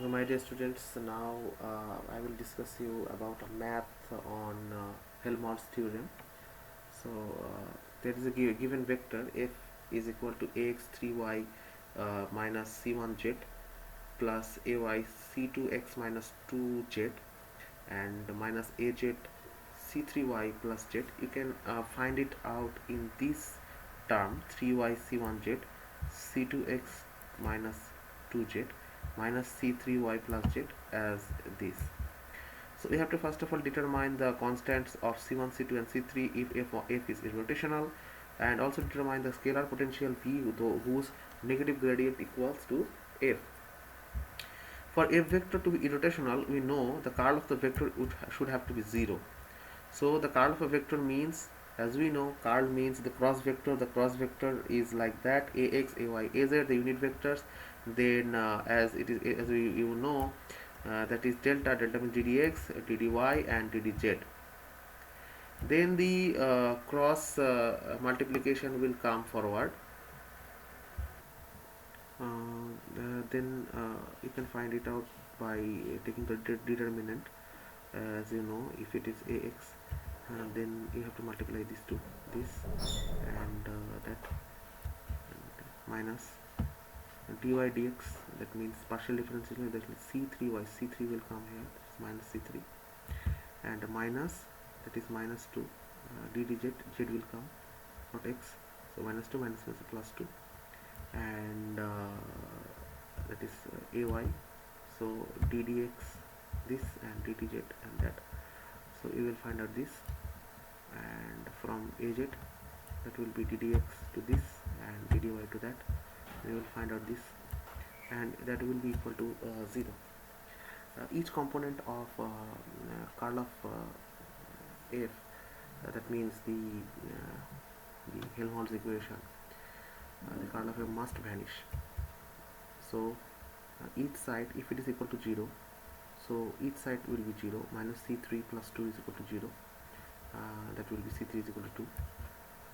My dear students, now I will discuss you about a math on Helmholtz theorem. So there is a given vector f is equal to ax 3y minus c1z plus ay c2x minus 2z and minus az c3y plus z. You can find it out in this term 3y c1z c2x minus 2z minus c3y plus z as this. So we have to first of all determine the constants of c1, c2 and c3 if f is irrotational, and also determine the scalar potential v whose negative gradient equals to f. For f vector to be irrotational, we know the curl of the vector should have to be 0. So the curl of a vector means, as we know, curl means the cross vector. The cross vector is like that: ax, ay, az, the unit vectors. Then as you know, that is delta. Delta means ddx, ddy, and ddz. Then the cross multiplication will come forward. Then you can find it out by taking the determinant. As you know, if it is ax, then you have to multiply this to this and that, and minus dy dx, that means partial differentiation, that means c3y, c3 will come here, that's minus c3, and minus, that is minus 2, ddz, z will come, not x, so minus 2 minus plus 2, and that is ay, so ddx this and ddz and that. So you will find out this, and from az that will be ddx to this and ddy to that. You will find out this, and that will be equal to 0. Each component of curl of f, that means the Helmholtz equation, the curl of f must vanish. So each side, if it is equal to 0, so each side will be 0. Minus c3 plus 2 is equal to 0. That will be c3 is equal to 2.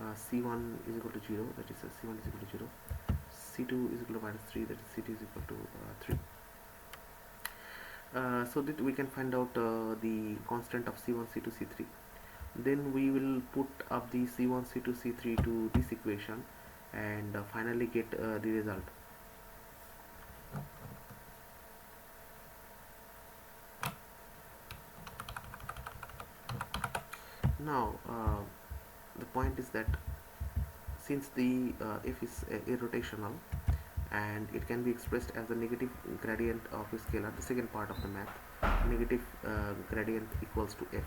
C1 is equal to 0. That is c1 is equal to 0. C2 is equal to minus 3. That is c2 is equal to 3. So that we can find out the constant of c1, c2, c3. Then we will put up the c1, c2, c3 to this equation and finally get the result. Now the point is that since the f is irrotational and it can be expressed as the negative gradient of a scalar, the second part of the math, negative gradient equals to f.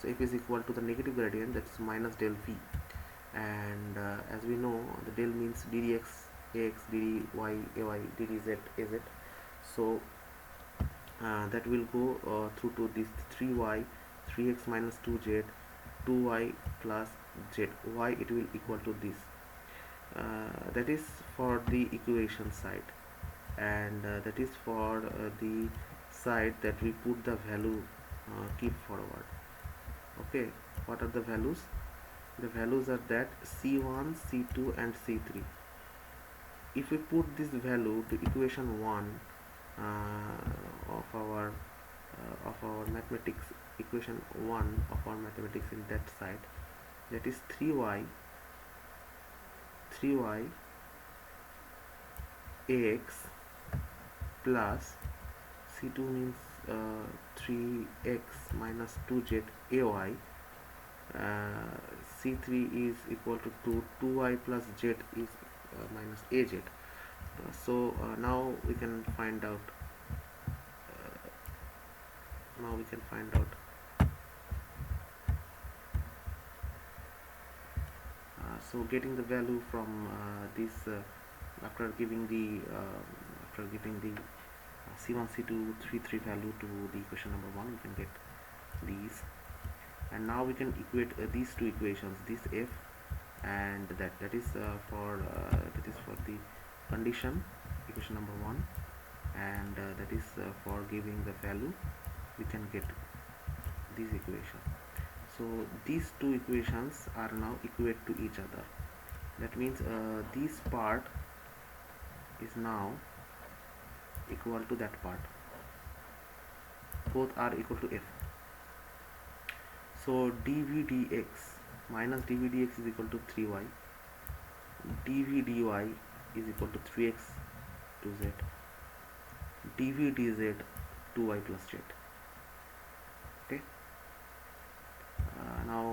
So f is equal to the negative gradient, that is minus del v, and as we know, the del means ddx, ax, dy, ay, ddz, az. So that will go through to this 3y, 3x minus 2z, 2y plus z, y it will equal to this. That is for the equation side, and that is for the side that we put the value keep forward. Okay, what are the values? The values are that c1, c2 and c3. If we put this value to equation 1 of our mathematics, equation 1 of our mathematics in that side, that is 3y ax plus c2 means 3x minus 2z ay, c3 is equal to 2y plus z is minus az. So now we can find out so getting the value from this, after giving the c1, c2, 3, 3 value to the equation number 1, we can get these, and now we can equate these two equations, this f and that is for the condition, equation number 1, and that is for giving the value, we can get this equation. So these two equations are now equate to each other. That means this part is now equal to that part. both are equal to F. So dv dx minus dv dx is equal to 3y, dv dy is equal to 3x to z, dv dz 2y plus z. Okay. Now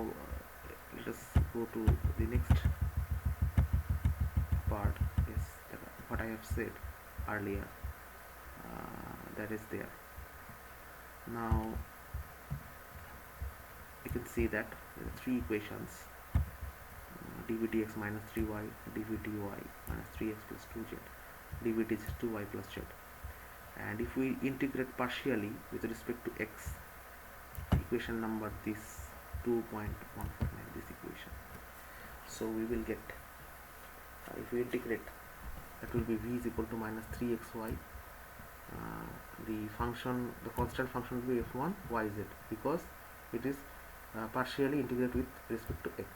let us go to the next part. Is what I have said earlier, that is there. Now you can see that there are three equations: dv dx minus 3y, dv dy minus 3x plus 2z, dv dz 2y plus z. And if we integrate partially with respect to x, equation number this 2.149, this equation, so we will get, if we integrate, that will be v is equal to minus 3xy. The constant function will be f1 yz, because it is partially integrated with respect to x.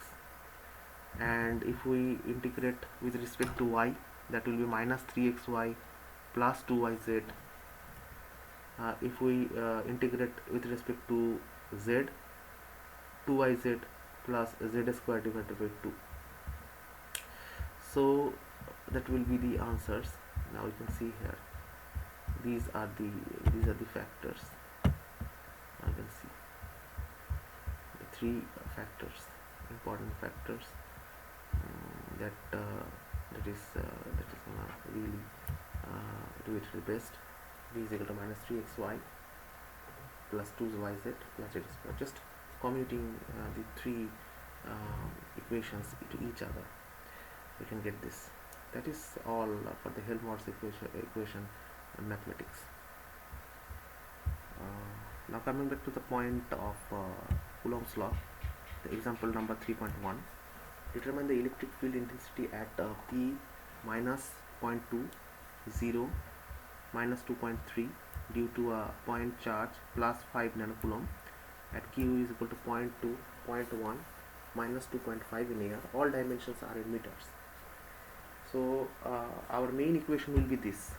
And if we integrate with respect to y, that will be minus 3xy plus 2yz. If we integrate with respect to z, 2yz plus z square divided by 2. So that will be the answers. Now you can see here, these are the factors. You can see the three factors, important factors, that is gonna really do it the best. V is equal to minus 3xy plus 2yz plus z square. Just commuting the three equations to each other, we can get this. That is all for the Helmholtz equation mathematics. Now coming back to the point of Coulomb's law, the example number 3.1. Determine the electric field intensity at P minus 0.2, 0, minus 2.3 due to a point charge plus 5 nanocoulomb at Q is equal to 0.2, 0.1, minus 2.5 in air. All dimensions are in meters. So our main equation will be this.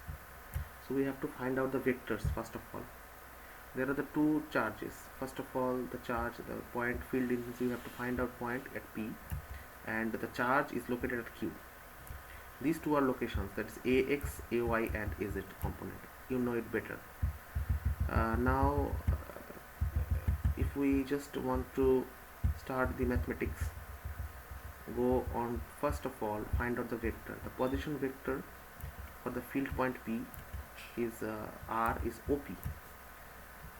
So we have to find out the vectors first of all. There are the two charges. First of all, the charge, the point field intensity, we have to find out point at P, and the charge is located at Q. These two are locations, that is AX, AY and AZ component. You know it better. Now if we just want to start the mathematics, go on, first of all find out the vector. The position vector for the field point P is R is OP,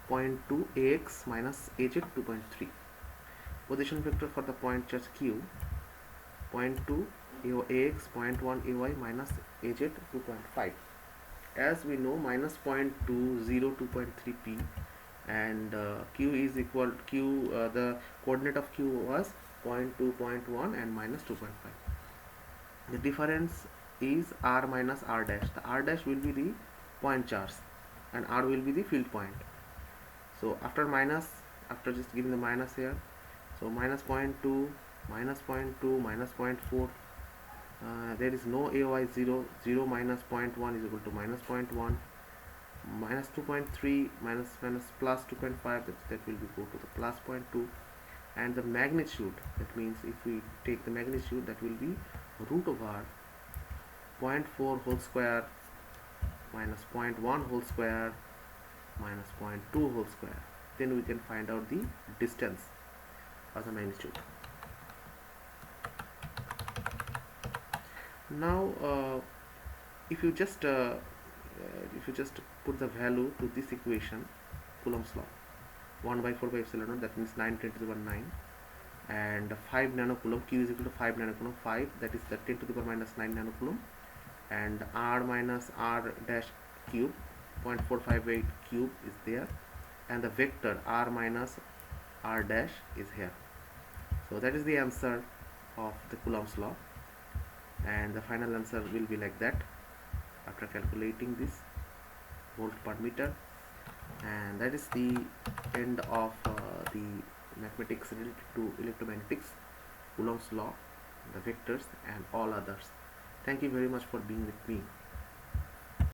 0.2 AX minus AZ 2.3. Position vector for the point charge Q, 0.2 AX, 0.1 AY minus AZ 2.5. As we know, minus 0.20 2.3 P, and Q is equal Q, the coordinate of Q was 0.2, 0.1 and minus 2.5. The difference is R minus R dash. The R dash will be the point charge and R will be the field point. So after just giving the minus here, so minus 0.2, minus 0.2, minus 0.4, there is no AY 0, 0 minus 0.1 is equal to minus 0.1, minus 2.3 minus plus 2.5, that will be go to the plus 0.2, and the magnitude, that means if we take the magnitude, that will be root over 0.4 whole square minus 0.1 whole square minus 0.2 whole square. Then we can find out the distance or the magnitude. Now if you just put the value to this equation, Coulomb's law, 1 by 4 by epsilon naught, that means 9 10 to the power 9, and 5 nanocoulomb, Q is equal to 5 nanocoulomb, 5, that is the 10 to the power minus 9 nanocoulomb, and R minus R dash cube, 0.458 cube is there, and the vector R minus R dash is here. So that is the answer of the Coulomb's law, and the final answer will be like that after calculating this volt per meter. And that is the end of the mathematics related to electromagnetics, Coulomb's law, the vectors and all others. Thank you very much for being with me.